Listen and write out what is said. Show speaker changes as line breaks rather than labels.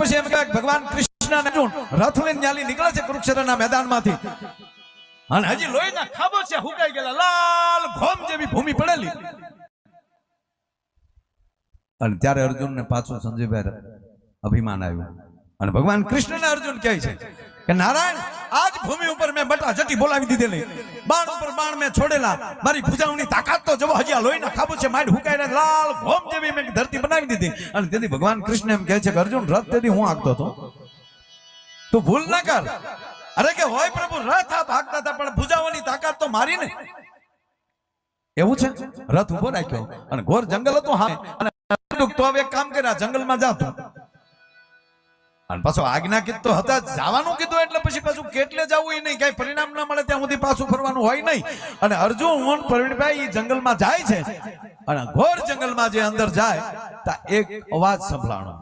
પછી એમ કહે ભગવાન કૃષ્ણ અને અર્જુન રથ લઈને ન્યાલી નીકળે છે કુરુક્ષેત્રના મેદાનમાંથી અને હજી લોહીના ખાબોચિયા હુકાઈ ગયેલા લાલ ઘોમ જેવી ભૂમિ પડેલી અને ત્યારે અર્જુનને પાછું સંજયભાઈ અભિમાન આવ્યું અને ભગવાન કૃષ્ણને અર્જુન કહે છે કે નારાયણ આજ ભૂમિ ઉપર મેં બટા જટી બોલાવી દીધેલી બાણ ઉપર બાણ મેં છોડેલા મારી ભુજાઓની તાકાત તો જવો હજી લોહીના ખાબોચિયા માડ હુકાઈને લાલ ઘોમ જેવી મેં ધરતી બનાવી દીધી અને તેથી ભગવાન કૃષ્ણ એમ કહે છે કે અર્જુન રથ તેથી હું હાંકતો હતો તું ભૂલ ના કર અરે કે હોય પ્રભુ રથ આપ હાંકતા હતા પણ ભુજાઓની તાકાત તો મારી ને એવું છે રથ ઉભો રાખ્યો અને ઘોર જંગલ હતું હા અને તો હવે એક કામ કર્યા જંગલમાં જાતો અને પાછો આજ્ઞા કીધું હતા જવાનું કીધું એટલે પછી પાછું કેટલે જવું એ નહીં કઈ પરિણામ ના મળે ત્યાં સુધી પાછું ફરવાનું હોય નહીં અને અર્જુન પ્રવીણભાઈ જંગલમાં જાય છે અને ઘોર જંગલમાં જે અંદર જાય તા એક અવાજ સંભળાણો